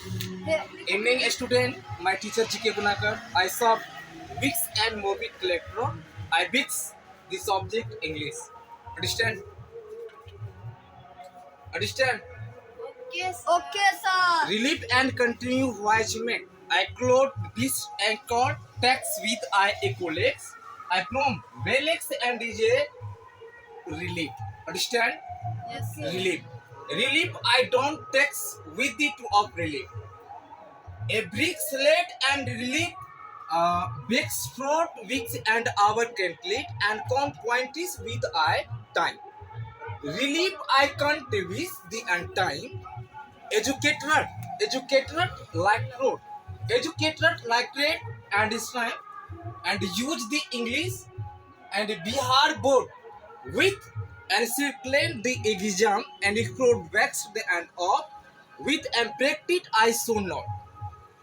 Evening student, my teacher GK Gunakar. I saw Wix and Movie Collector. I Wix the subject English. Understand? Understand? Okay, sir. Relief and continue watchment. I close this and call text with I colleagues. I from Velex and DJ relief. Understand? Yes, sir. Relief. Relief I don't text with the two of relief. A brick slate and relief big fraud weeks and hour complete and count quantities with I time. Relief I can't wish the and time. Educator like road. Educator like trade and is time and use the English and Bihar board with and circulate the exam and include wax the and off with and practice I so not.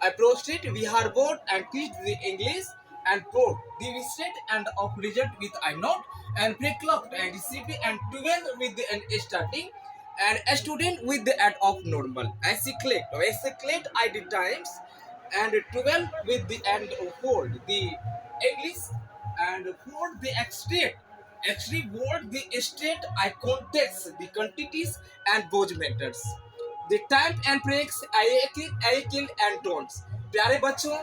I proceed Bihar board and teach the English and code the state and of result with I note and pre-clock and CP and 12 with the and starting and a student with the add of normal. I cyclate ID times and 12 with the and hold the English and hold the extreme word the state I context the quantities and both matters. The time and breaks I kill and don'ts. प्यारे बच्चों,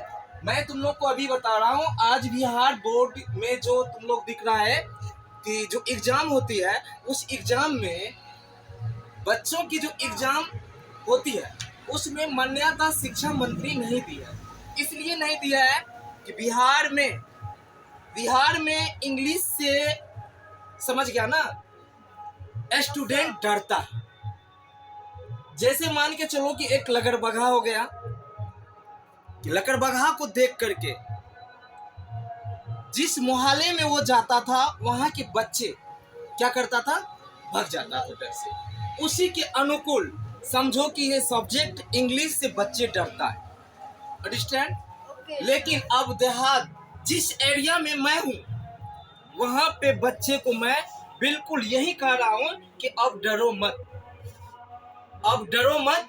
मैं तुम लोग को अभी बता रहा हूँ आज बिहार बोर्ड में जो तुम लोग दिख रहा है कि जो एग्जाम होती है उस एग्जाम में बच्चों की जो एग्जाम होती है उसमें मान्यता शिक्षा मंत्री नहीं दिया है। इसलिए नहीं दिया है कि बिहार में इंग्लिश से समझ गया ना स्टूडेंट डरता है। जैसे मान के चलो कि एक लकड़बग्घा हो गया कि लकड़बग्घा को देख करके जिस मोहल्ले में वो जाता था वहां के बच्चे क्या करता था, भाग जाता था डर से। उसी के अनुकूल समझो कि ये सब्जेक्ट इंग्लिश से बच्चे डरता है। अंडरस्टैंड? लेकिन अब देहात जिस एरिया में मैं हूं वहां पे बच्चे को मैं बिल्कुल यही कह रहा हूं कि अब डरो मत,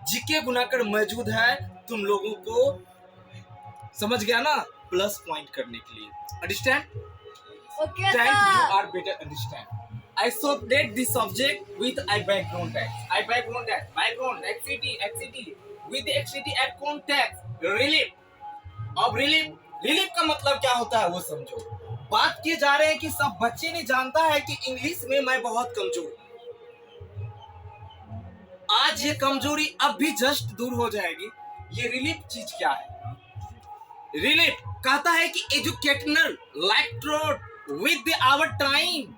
जीके गुनाकर मौजूद है तुम लोगों को समझ गया ना प्लस पॉइंट करने के लिए। Understand? Okay, Thank you sir. are better understand. I subject the subject with I background text. I background text. Background XCT with the XCT at context. Relief. अब रिलीफ का मतलब क्या होता है वो समझो। बात किए जा रहे हैं कि सब बच्चे ने जानता है कि इंग्लिश में मैं बहुत कमजोर। आज ये कमजोरी अब भी जस्ट दूर हो जाएगी। ये रिलीफ चीज क्या है? रिलीफ कहता है कि educational like trod with our time.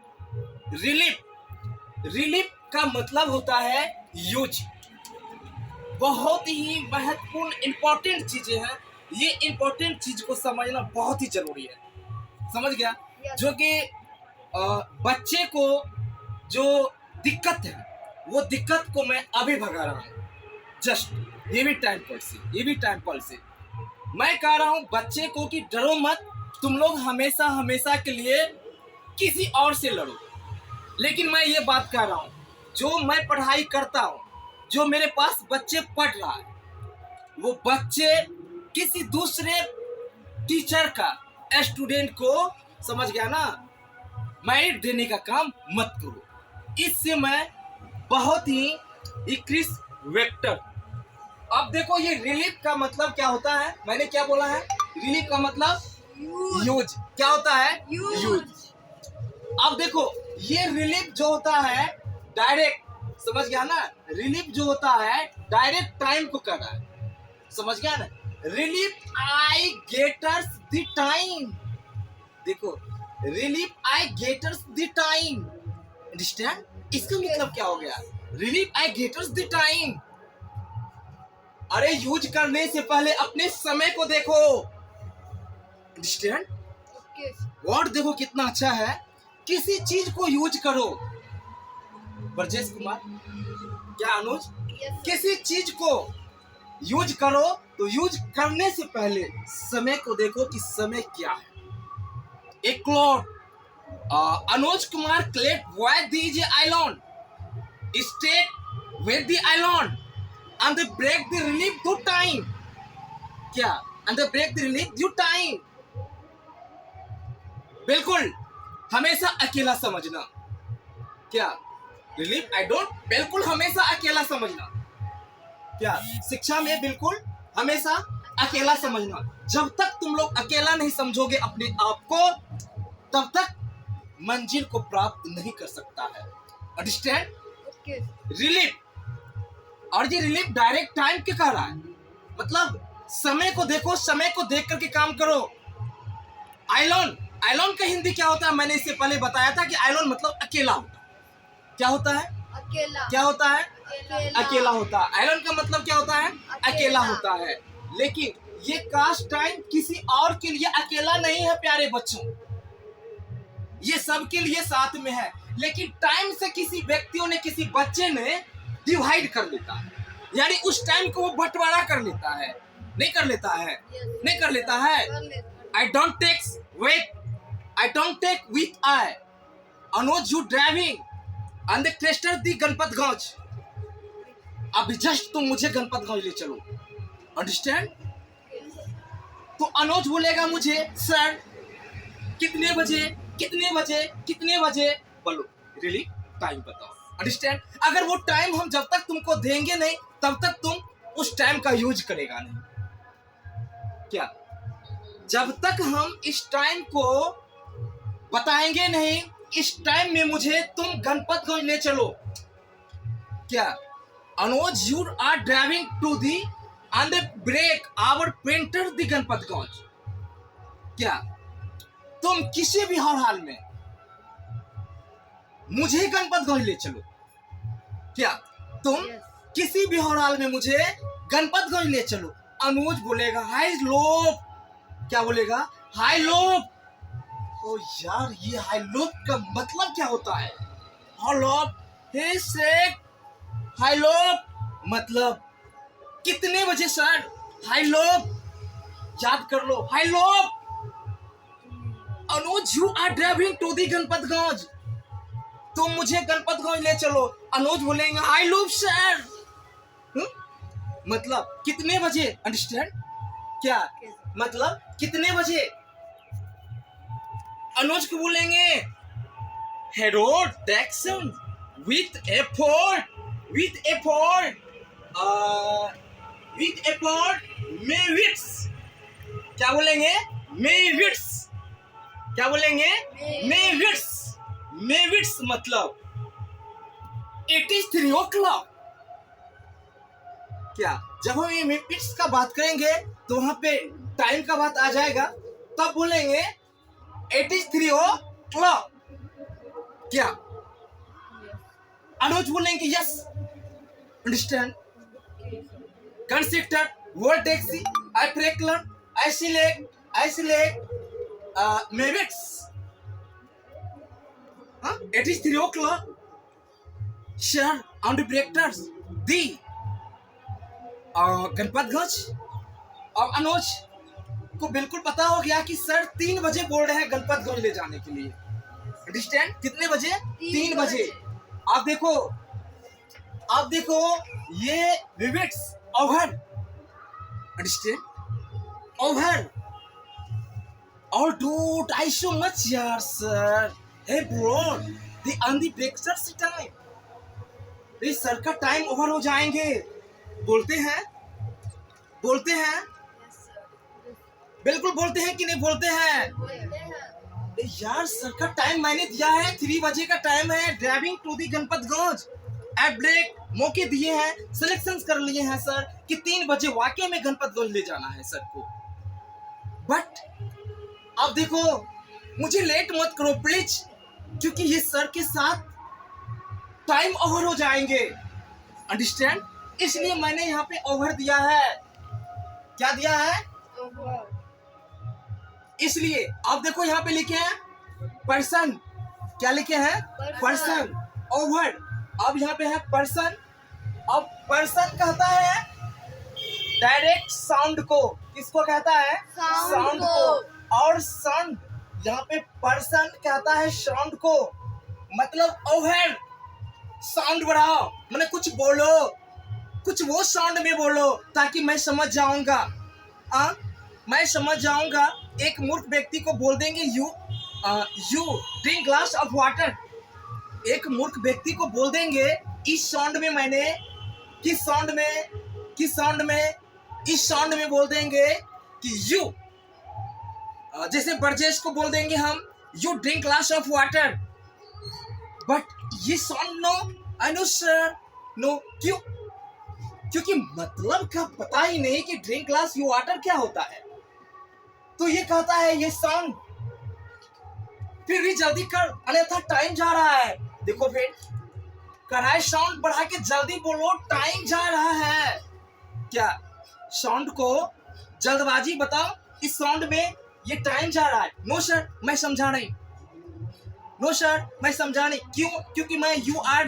Relief का मतलब होता है यूज। बहुत ही महत्वपूर्ण इंपॉर्टेंट चीजें हैं। ये इंपॉर्टेंट चीज को समझना बहुत ही जरूरी है। समझ गया? जो कि बच्चे को जो दिक्कत है वो दिक्कत को मैं अभी भगा रहा हूँ। जस्ट ये भी टाइम पॉल से मैं कह रहा हूँ बच्चे को कि डरो मत, तुम लोग हमेशा के लिए किसी और से लड़ो। लेकिन मैं ये बात कह रहा हूँ जो मैं पढ़ाई करता हूँ, जो मेरे पास बच्चे पढ़ रहा है, वो बच्चे किसी दूसरे टीचर का स्टूडेंट को समझ गया ना मेरिट देने का काम मत करो। इससे मैं बहुत ही इंक्रीज वेक्टर। अब देखो ये रिलीफ का मतलब क्या होता है, मैंने क्या बोला है? रिलीफ का मतलब यूज। क्या होता है? यूज। अब देखो ये रिलीफ जो होता है डायरेक्ट, समझ गया ना, रिलीफ जो होता है डायरेक्ट टाइम को कर रहा है। समझ गया ना? Relief I getters the time. देखो relief I getters the time. Understand? इसका मतलब क्या हो गया? Relief I getters the time. अरे यूज करने से पहले अपने समय को देखो। अंडरस्टैंड? वर्ड देखो कितना अच्छा है। किसी चीज को यूज करो। ब्रजेश कुमार, क्या अनुज? किसी चीज को यूज करो तो यूज करने से पहले समय को देखो कि समय क्या है। एक क्लॉट अनुज कुमार क्लेट वाई दीजिए island state with the island and they break the relief due time. क्या? And they break the relief due time. बिल्कुल हमेशा अकेला समझना। क्या? रिलीफ आई डोंट, बिल्कुल हमेशा अकेला समझना। क्या? शिक्षा में बिल्कुल हमेशा अकेला समझना। जब तक तुम लोग अकेला नहीं समझोगे अपने आप को, तब तक मंजिल को प्राप्त नहीं कर सकता है। अंडरस्टैंड? ओके रिलीफ, और ये रिलीफ डायरेक्ट टाइम के कह रहा है, मतलब समय को देखो, समय को देख करके काम करो। आइलॉन, आइलॉन का हिंदी क्या होता है? मैंने इससे पहले बताया था कि आइलॉन मतलब अकेला होता है। क्या होता है? अकेला। क्या होता है? अकेला होता है। आइलॉन का मतलब क्या होता है? अकेला होता है। लेकिन ये कास्ट टाइम किसी और के लिए अकेला नहीं है प्यारे बच्चों, ये सबके लिए साथ में है। लेकिन टाइम से किसी व्यक्तियों ने, किसी बच्चे ने डिवाइड कर लेता है, यानी उस टाइम को वो बंटवारा कर लेता है। नहीं कर लेता है? नहीं कर लेता है। I don't take with I. Anuj, you driving and the cluster the Ganpatganj. अभी जस्ट तुम मुझे गणपतगंज ले चलो। अंडरस्टैंड? तो अनुज बोलेगा मुझे, सर कितने बजे, कितने बजे, कितने बजे? बोलो रियली टाइम बताओ। अंडरस्टैंड? अगर वो टाइम हम जब तक तुमको देंगे नहीं, तब तक तुम उस टाइम का यूज करेगा नहीं। क्या? जब तक हम इस टाइम को बताएंगे नहीं, इस टाइम में मुझे तुम गणपतगंज ले चलो। क्या? Anuj, you are driving to the on the break our painter the Ganpatganj. क्या? तुम किसी भी हाल में मुझे गणपतगंज ले चलो। क्या? तुम किसी भी हाल में मुझे गणपतगंज ले चलो। अनुज बोलेगा हाई लोप। क्या बोलेगा? हाई लोप। ओ यार, ये हाई लोप का मतलब क्या होता है? हाई लोप, हे सेक, हाई लोप मतलब कितने बजे सर? हाई लोप, याद कर लो, हाई लोप। Anuj, you are driving to the Ganpatganj. तुम मुझे गणपतगंज ले चलो। अनुज बोलेंगे हाई लोप सर। मतलब कितने बजे? अंडरस्टैंड? क्या मतलब कितने बजे? अनुज को बोलेंगे हेरोड दैक्सन with effort, with effort, with effort मेविट्स। क्या बोलेंगे? मेविट्स। क्या बोलेंगे? मेविट्स। मेविट्स मतलब इट इज 3 o'clock। क्या? जब हम ये मेविट्स का बात करेंगे तो वहां पे टाइम का बात आ जाएगा, तब बोलेंगे इट इज 3 o'clock। क्या? अनुज बोलेंगे yes. Understand? Constructor, world taxi, I Franklin, I select मेविट्स। It is 3 o'clock sir on the breakers the Ganpatganj. और अनुज को बिल्कुल पता हो गया कि सर 3 बजे बोल रहे हैं गणपतगंज ले जाने के लिए। अंडरस्टैंड? कितने बजे? 3 बजे। आप देखो, आप देखो, ये विविट्स ओवर। अंडरस्टैंड? ओवर। और डूड आई सो मच यार sir. Hey bro, the on the breakers time, इस सर का टाइम ओवर हो जाएंगे। बोलते हैं, बोलते हैं, बिल्कुल बोलते हैं कि नहीं बोलते हैं? यार सर का टाइम मैंने दिया है, 3 बजे का टाइम है, driving to the Ganpatganj at break. मौके दिए हैं, सिलेक्शंस कर लिए हैं सर कि 3 बजे वाकई में गणपतगंज ले जाना है सर को। बट अब देखो, मुझे लेट मत करो प्लीज, क्योंकि ये सर के साथ टाइम ओवर हो जाएंगे। अंडरस्टैंड? इसलिए मैंने यहाँ पे ओवर दिया है। क्या दिया है? इसलिए आप देखो यहाँ पे लिखे हैं पर्सन। क्या लिखे हैं? पर्सन। ओवर। अब यहाँ पे है पर्सन। अब पर्सन कहता है डायरेक्ट साउंड को। किसको कहता है? साउंड को। और साउंड, यहाँ पे पर्सन कहता है साउंड को, मतलब ओवर। साउंड बढ़ाओ, मैंने कुछ बोलो। कुछ वो साउंड में बोलो ताकि मैं समझ जाऊंगा। मैं समझ जाऊंगा। एक मूर्ख व्यक्ति को बोल देंगे you drink glass of water. एक मूर्ख व्यक्ति को बोल देंगे इस साउंड में मैंने किस साउंड में बोल देंगे कि यू, जैसे बरजेश को बोल देंगे हम you drink glass of water. But ये sound no, I know sir, no. क्यों? क्योंकि मतलब का पता ही नहीं कि ड्रिंक ग्लास यू वाटर क्या होता है। तो ये कहता है ये साउंड, फिर भी जल्दी कर अन्यथा टाइम जा रहा है। देखो फिर कराए साउंड बढ़ा के जल्दी बोलो, टाइम जा रहा है। क्या साउंड को जल्दबाजी बताओ, इस साउंड में ये टाइम जा रहा है। नो सर मैं समझा नहीं, नो सर मैं समझा नहीं। क्यों? क्योंकि मैं you are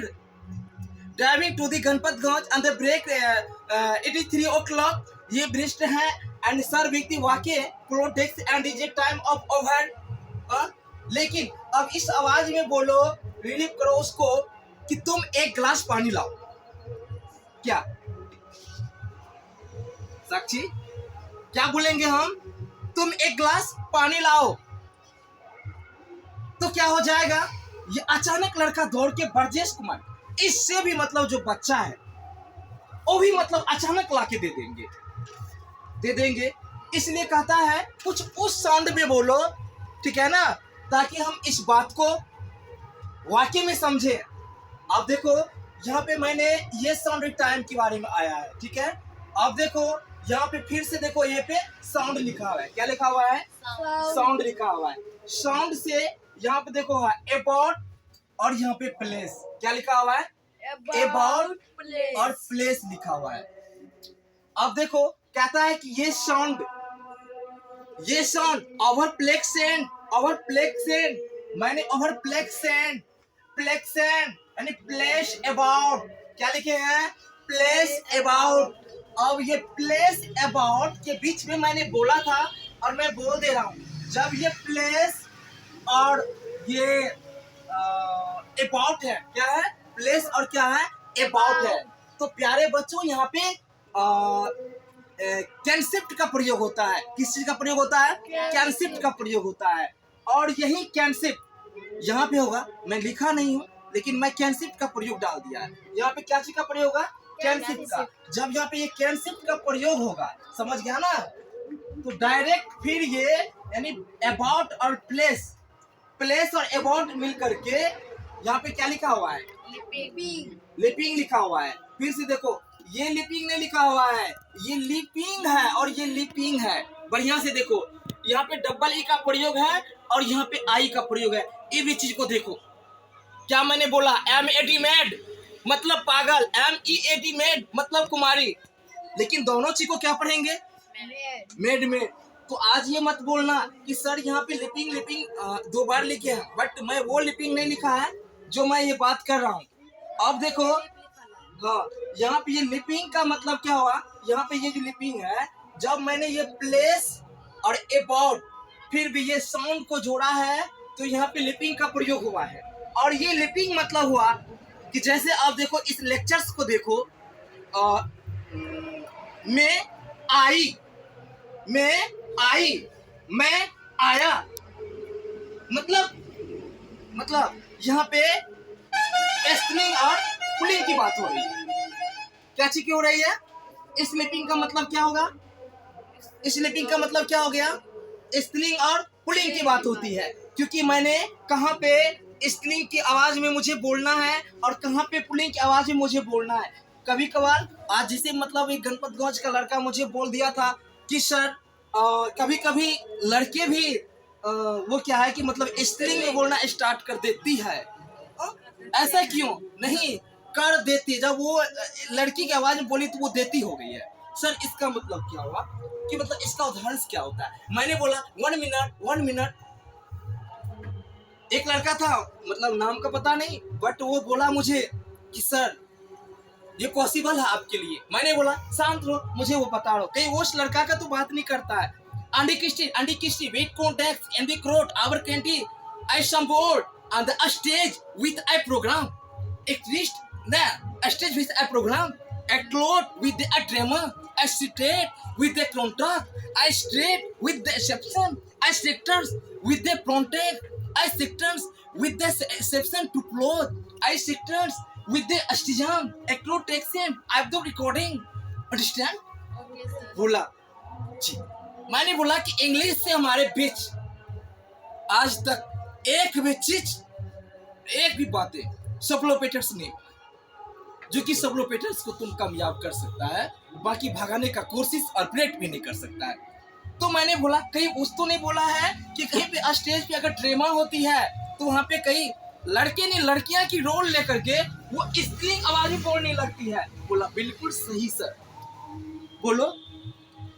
driving to the Ganpatganj and the break it is 3 o'clock। ये ब्रिस्ट है एंड सर व्यक्ति वाक्य protect and is a time of over. लेकिन अब इस आवाज में बोलो, रिलीव करो उसको कि तुम एक गिलास पानी लाओ। क्या साक्षी क्या बोलेंगे हम? तुम एक गिलास पानी लाओ। तो क्या हो जाएगा? ये अचानक लड़का दौड़ के बरजेश कुमार, इससे भी मतलब जो बच्चा है वो भी मतलब अचानक लाके दे देंगे। इसलिए कहता है कुछ उस साउंड में बोलो, ठीक है ना, ताकि हम इस बात को वाकई में समझे। अब देखो यहाँ पे मैंने ये साउंड टाइम के बारे में आया है, ठीक है। अब देखो यहाँ पे फिर से देखो, ये पे साउंड लिखा हुआ है। क्या लिखा हुआ है? साउंड लिखा हुआ है। साउंड से यहाँ पे देखो अबाउट और यहाँ पे प्लेस। क्या लिखा हुआ है? अबाउट और प्लेस लिखा हुआ है। अब देखो कहता है कि ये साउंड ओवरप्लेक्सेंट मैंने ओवरप्लेक्सेंट यानी प्लेस अबाउट। क्या लिखे हैं? Place about. अब ये प्लेस अबाउट के बीच में मैंने बोला था और मैं बोल दे रहा हूँ, जब ये प्लेस और ये अबाउट है, क्या है? प्लेस और क्या है? अबाउट है। तो प्यारे बच्चों यहाँ पे कैंसेप्ट का प्रयोग होता है। किस चीज का प्रयोग होता है? कैंसेप्ट का प्रयोग होता है। और यही कैंसेप्ट यहाँ पे होगा। मैं लिखा नहीं हूँ लेकिन मैं कैंसेप्ट का प्रयोग डाल दिया है। यहाँ पे क्या चीज का प्रयोग होगा? कैंसेप्ट का। जब यहाँ पे ये कैंसेप्ट का प्रयोग होगा, समझ गया ना, तो डायरेक्ट फिर ये यानी अबाउट और प्लेस और अबाउट मिल करके यहाँ पे क्या लिखा हुआ है? लिपिंग लिखा हुआ है। फिर से देखो, ये लिपिंग नहीं लिखा हुआ है, ये लिपिंग है और ये लिपिंग है। बढ़िया से देखो, यहाँ पे डबल ई का प्रयोग है और यहाँ पे आई का प्रयोग है। ये भी चीज को देखो, क्या मैंने बोला? MED मेड मतलब पागल, MEAD मेड मतलब कुमारी। लेकिन दोनों चीज को क्या पढ़ेंगे? मेड। तो आज ये मत बोलना कि सर यहाँ पे लिपिंग 2 बार लिखे हैं, बट मैं वो लिपिंग नहीं लिखा है जो मैं ये बात कर रहा हूँ। अब देखो, हाँ, यहाँ पे ये लिपिंग का मतलब क्या हुआ? यहाँ पे ये जो लिपिंग है, जब मैंने ये प्लेस और अबाउट फिर भी ये साउंड को जोड़ा है, तो यहाँ पे लिपिंग का प्रयोग हुआ है। और ये लिपिंग मतलब हुआ कि जैसे आप देखो, इस लेक्चर्स को देखो, मैं आया, मतलब यहाँ पे स्त्रीलिंग और पुल्लिंग की बात हो रही है। क्या चीज हो रही है? स्लीपिंग का मतलब क्या होगा? स्लीपिंग का मतलब क्या हो गया? स्त्रीलिंग और पुल्लिंग की बात होती है, क्योंकि मैंने कहाँ पे स्त्रीलिंग की आवाज में मुझे बोलना है और कहाँ पे पुल्लिंग की आवाज में मुझे बोलना है। कभी कभार आज जैसे मतलब एक गणपतगंज का लड़का मुझे बोल दिया था कि सर कभी कभी लड़के भी वो क्या है कि मतलब स्त्रीलिंग में बोलना स्टार्ट कर देती है। ऐसा क्यों? नहीं कर देती, जब वो लड़की की आवाज में बोली तो वो देती हो गई है। सर इसका मतलब क्या हुआ कि मतलब इसका उदाहरण क्या होता है? मैंने बोला 1 मिनट। एक लड़का था, मतलब नाम का पता नहीं, बट वो बोला मुझे कि सर ये पॉसिबल है आपके लिए। मैंने बोला शांत रहो, मुझे वो बता रहा, कहीं वो उस लड़का का तो बात नहीं करता है। अंडी किस्टी वेट कॉन्टेक्ट इन द क्रोट आवर कैंटी I some board on the stage with a program. At least the stage with a program. a cloth with a drama, a straight with a contract, a straight with the exception, a sectors with the frontage, a sectors with the exception to cloth, a sectors with the astijam, a cloth action. I do recording. Understand? Okay, sir. बोला जी, मैंने बोला कि English से हमारे बीच आज तक एक भी चीज, एक भी बातें सप्लोपेटर्स ने, जो कि सप्लोपेटर्स को तुम कामयाब कर सकता है, बाकी भगाने का कोशिश और ब्रेक भी नहीं कर सकता है। तो मैंने बोला कहीं उस तो नहीं बोला है कि कहीं पे स्टेज पे अगर ड्रामा होती है तो वहां पे कहीं लड़के ने लड़कियां की रोल लेकर के वो स्क्रीन आवाजें बोलने लगती है। बोला बिल्कुल सही सर। बोलो।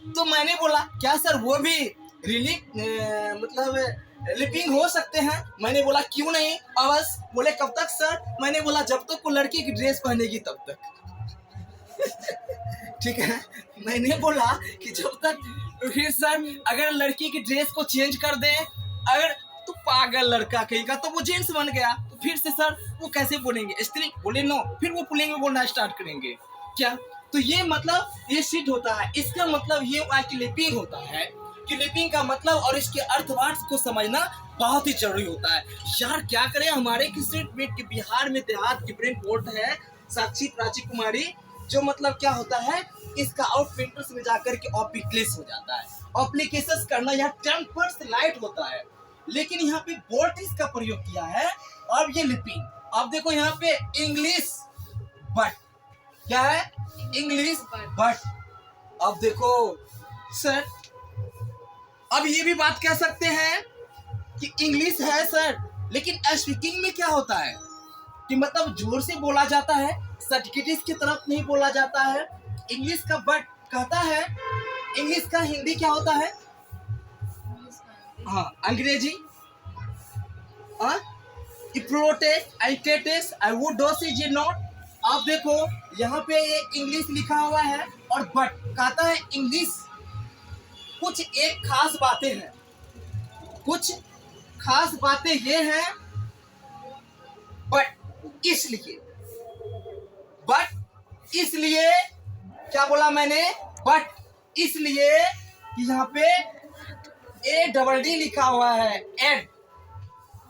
तो मैंने बोला क्या सर वो भी मतलब लिपिंग हो सकते हैं? मैंने बोला क्यों नहीं आवाज। बोले कब तक सर? मैंने बोला जब तक वो लड़की की ड्रेस पहनेगी तब तक। ठीक है, मैंने बोला कि जब तक, फिर सर अगर लड़की की ड्रेस को चेंज कर दे, अगर तो पागल लड़का कहेगा तो वो जेंट्स बन गया, तो फिर से सर वो कैसे बोलेंगे स्त्री? बोले नो, फिर वो पुलिंग में बोलना स्टार्ट करेंगे क्या? तो ये मतलब ये सीट होता है। इसका मतलब ये लिपिंग होता है कि लिपिंग का मतलब और इसके अर्थवार्थ को समझना बहुत ही जरूरी होता है। यार क्या करें, हमारे किसी बिहार में देहात की प्रिंट बोर्ड है साक्षी प्राची कुमारी, जो मतलब क्या होता है इसका आउट प्रिंटर्स में जाकर के ऑप्लिकेस हो जाता है। ऑप्लिकेशन करना यहाँ टेम्परलाइट होता है, लेकिन यहाँ पे बोल्टिस का प्रयोग किया है। और ये लिपिंग, अब देखो यहाँ पे इंग्लिश बट क्या है, इंग्लिश बट। अब देखो सर, अब ये भी बात कह सकते हैं कि इंग्लिश है सर, लेकिन स्पीकिंग में क्या होता है कि मतलब जोर से बोला जाता है, सर्टिफिकेट्स की तरफ नहीं बोला जाता है। इंग्लिश का बट कहता है, इंग्लिश का हिंदी क्या होता है? हाँ अंग्रेजी। आप देखो यहाँ पे ये इंग्लिश लिखा हुआ है और बट कहता है इंग्लिश। कुछ एक खास बातें हैं, कुछ खास बातें ये हैं बट इसलिए क्या बोला मैंने? बट इसलिए कि यहाँ पे ADD लिखा हुआ है। एड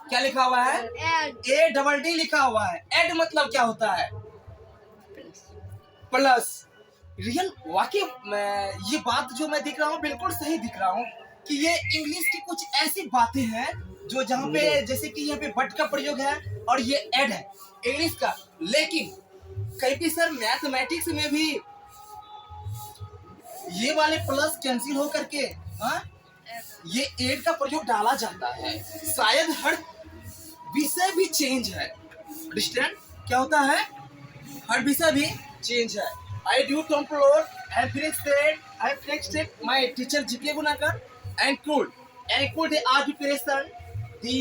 क्या लिखा हुआ है? ADD लिखा हुआ है। एड मतलब क्या होता है? प्लस। रियल वाकई ये बात जो मैं दिख रहा हूँ बिल्कुल सही दिख रहा हूँ कि ये इंग्लिश की कुछ ऐसी बातें हैं जो जहाँ पे जैसे कि यहाँ पे बट का प्रयोग है और ये एड है इंग्लिश का। लेकिन कहीं भी सर मैथमेटिक्स में भी ये वाले प्लस कैंसिल हो करके ये एड का प्रयोग डाला जाता है। शायद हर विषय भी चेंज है। अंडरस्टैंड क्या होता है? हर विषय भी चेंज है। I do complete and fixed my teacher GK Gunakar and could the occupation the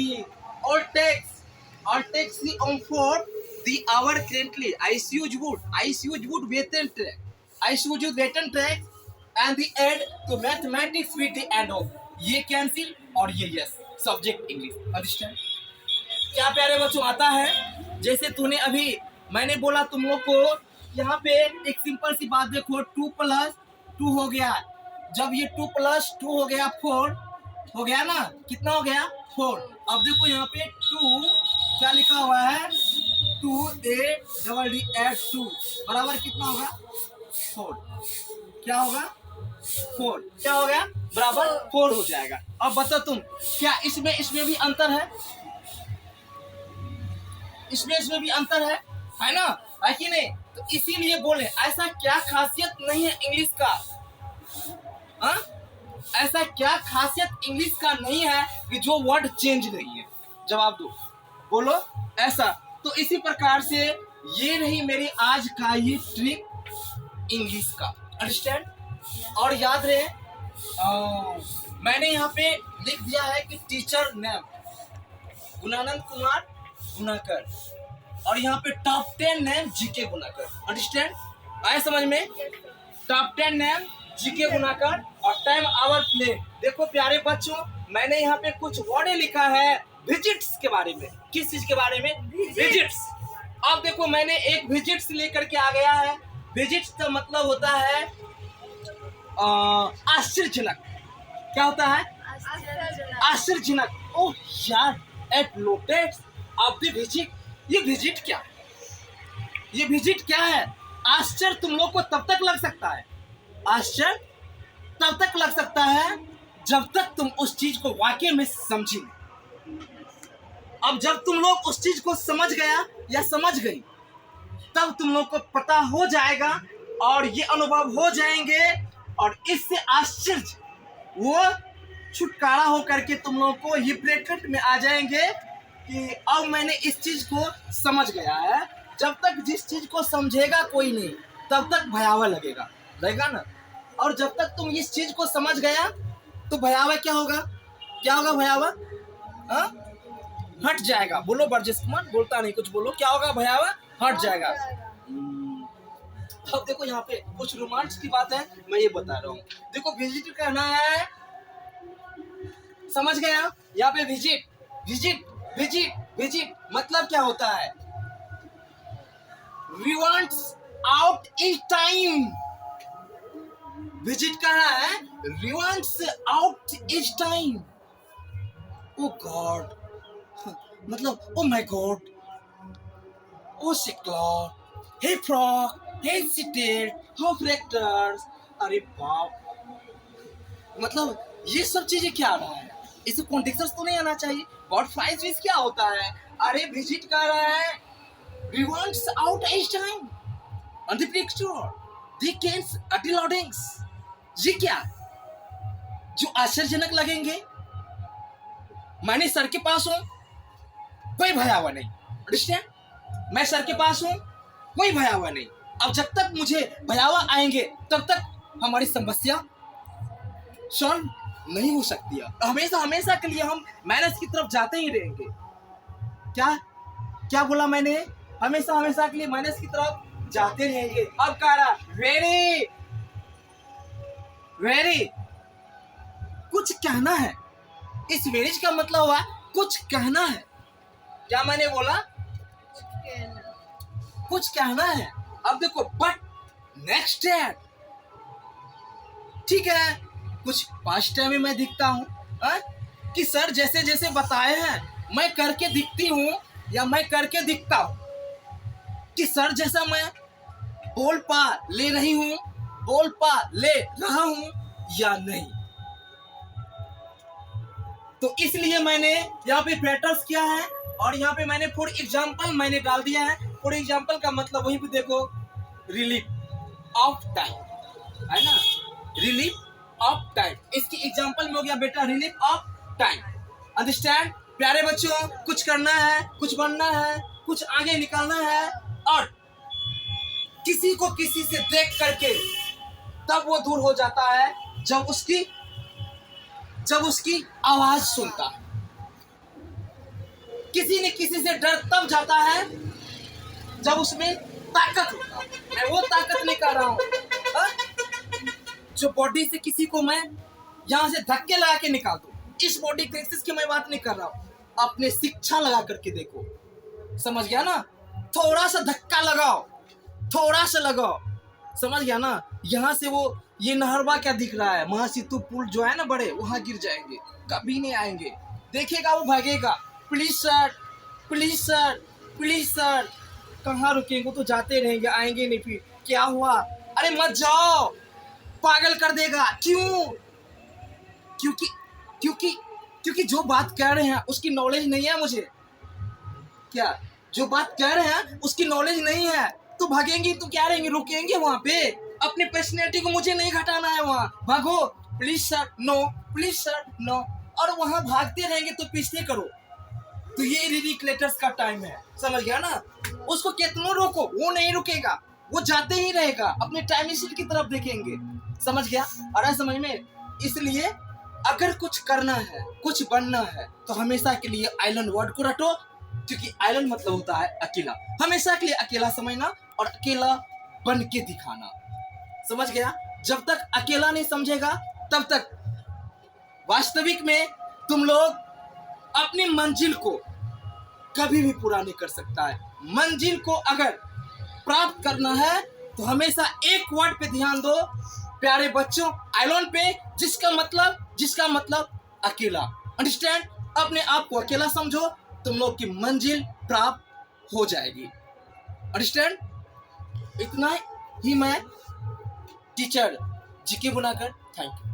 all takes the on for the hour currently I use wood written track and the add to mathematics with the add on ये cancel और ये yes subject English। understand क्या प्यारे बच्चों आता है? जैसे तूने अभी मैंने बोला तुम लोग को यहाँ पे एक सिंपल सी बात देखो, 2 + 2 हो गया। जब ये 2 + 2 हो गया 4 हो गया ना, कितना हो गया? 4। अब देखो यहाँ पे 2 क्या लिखा हुआ है? 2 add 2 बराबर कितना होगा? 4। क्या होगा? 4 क्या हो गया? बराबर 4 हो जाएगा। अब बताओ तुम क्या इसमें भी अंतर है? इसमें भी अंतर है ना? है कि नहीं? तो इसीलिए बोले ऐसा क्या खासियत नहीं है इंग्लिश का? ऐसा क्या खासियत इंग्लिश का नहीं है कि जो वर्ड चेंज नहीं है? जवाब दो, बोलो ऐसा। तो इसी प्रकार से ये रही मेरी आज का ये ट्रिक इंग्लिश का। अंडरस्टैंड? और याद रहे मैंने यहाँ पे लिख दिया है कि टीचर नेम गुणानंद कुमार गुनाकर और यहाँ पे टॉप 10 नेम जीके गुनाकर। अंडरस्टैंड? आए समझ में? टॉप 10 नेम जीके गुनाकर और टाइम आवर प्ले। देखो प्यारे बच्चों, मैंने यहाँ पे कुछ वर्ड लिखा है विजिट्स के बारे में। किस चीज के बारे में? विजिट्स। अब देखो मैंने एक विजिट्स लेकर के आ गया है। विजिट का मतलब होता है आश्चर्यजनक। क्या होता है? आश्चर्यजनक। ओह यार, एट लोटेट्स ऑफ द विजिट। ये विजिट क्या है? ये विजिट क्या है? आश्चर्य तुम लोग को तब तक लग सकता है, आश्चर्य तब तक लग सकता है जब तक तुम उस चीज को वाकई में समझी। अब जब तुम लोग उस चीज को समझ गया या समझ गई, तब तुम लोग को पता हो जाएगा और ये अनुभव हो जाएंगे, और इससे आश्चर्य वो छुटकारा होकर के तुम लोग को ये ब्रैकेट में आ जाएंगे कि अब मैंने इस चीज को समझ गया है। जब तक जिस चीज को समझेगा कोई नहीं, तब तक भयावह लगेगा ना। और जब तक तुम इस चीज को समझ गया तो भयावह क्या होगा? क्या होगा भयावह? हाँ, हट जाएगा। बोलो बरजेश कुमार, बोलता नहीं कुछ, बोलो क्या होगा? भयावह हट जाएगा। अब देखो यहाँ पे कुछ रोमांच की बात है, मैं ये बता रहा हूँ। देखो विजिट कहना है, समझ गया? यहाँ पे विजिट विजिट विजिट विजिट मतलब क्या होता है? We want out each time। Visit कहना है we want out each time। Oh God, मतलब oh my God, oh Shikla, hey frog, hey seated, how factors। अरे बाप, मतलब ये सब चीजें क्या आ रहा है? इसे कॉन्टेक्स्ट तो नहीं आना चाहिए। गॉड फ्राइज विज क्या होता है? अरे विजिट कह रहा है we want out each time on the picture they can loadings। ये क्या जो आश्चर्यजनक लगेंगे? मैंने सर के पास हूं, कोई भयावह नहीं। अंडरस्टैंड? मैं सर के पास हूं, कोई भयावह नहीं। अब जब तक मुझे भयावह आएंगे तब तक हमारी समस्या सॉल्व नहीं हो सकती है। हमेशा हमेशा के लिए हम माइनस की तरफ जाते ही रहेंगे। क्या क्या बोला मैंने? हमेशा हमेशा के लिए माइनस की तरफ जाते रहेंगे। अब कह रहा वेरी वेरी कुछ कहना है। इस वेरीज का मतलब हुआ कुछ कहना है। क्या मैंने बोला? कुछ कहना है। अब देखो बट नेक्स्ट डे, ठीक है, कुछ पास्ट टाइम में मैं दिखता हूँ कि सर जैसे जैसे बताए हैं मैं करके दिखती हूँ या मैं करके दिखता हूँ कि सर जैसा मैं बोल पा ले रही हूँ, बोल पा ले रहा हूँ या नहीं। तो इसलिए मैंने यहाँ पे फैक्टर्स किया है और यहाँ पे मैंने फॉर एग्जाम्पल मैंने डाल दिया है। फॉर एग्जाम्पल का मतलब वहीं पे देखो रिलीफ ऑफ टाइम है ना, रिलीफ ऑफ टाइम। इसकी एग्जाम्पल में हो गया बेटा रिलीफ ऑफ टाइम। अंडरस्टैंड प्यारे बच्चों? कुछ करना है, कुछ बनना है, कुछ आगे निकलना है, और किसी को किसी से देख करके तब वो दूर हो जाता है जब उसकी आवाज सुनता है। किसी ने किसी से डर तब जाता है जब उसमें ताकत होता है। मैं वो ताकत नहीं कर रहा हूं जो बॉडी से किसी को मैं यहां से धक्के लगा के निकाल दूं। इस बॉडी एक्सरसाइज की मैं बात नहीं कर रहा हूं। अपने शिक्षा लगा करके देखो, समझ गया ना? थोड़ा सा धक्का लगाओ, थोड़ा सा लगाओ, समझ गया ना? यहाँ से वो ये नहरवा क्या दिख रहा है, महासेतु पुल जो है ना बड़े, वहां गिर जाएंगे, कभी नहीं आएंगे। देखेगा वो भागेगा, please sir, please sir, please sir. कहाँ रुकेंगे? वो तो जाते रहेंगे, आएंगे नहीं। फिर क्या हुआ? अरे मत जाओ, पागल कर देगा। क्यों? क्योंकि जो बात कह रहे हैं उसकी नॉलेज नहीं है मुझे। क्या जो बात कह रहे हैं उसकी नॉलेज नहीं है, तो भागेंगे तो क्या रहेंगे, रुकेंगे वहां पे। अपनी पर्सनैलिटी को मुझे नहीं घटाना है वहां। भागो, please sir no, please sir no. और वहां भागते रहेंगे तो पीछे करो। तो ये रिक्लेटर्स का टाइम है, समझ गया ना? उसको कितना रोको, वो नहीं रुकेगा, वो जाते ही रहेगा, अपने टाइम मशीन की तरफ देखेंगे। समझ गया? और समझ में? इसलिए अगर कुछ करना है, कुछ बनना है, तो हमेशा के लिए आइलैंड वर्ड को रटो, क्योंकि आइलैंड मतलब होता है अकेला। हमेशा के लिए अकेला समझना और अकेला बन के दिखाना। समझ गया? जब तक अकेला नहीं समझेगा तब तक वास्तविक में तुम लोग अपनी मंजिल को कभी भी पूरा नहीं कर सकता है। मंजिल को अगर प्राप्त करना है तो हमेशा एक वर्ड पे ध्यान दो प्यारे बच्चों, आइलॉन पे, जिसका मतलब अकेला। अंडरस्टैंड? अपने आप को अकेला समझो, तुम लोग की मंजिल प्राप्त हो जाएगी। अंडरस्टैंड? इतना ही मैं टीचर जीके बुनाकर, थैंक यू।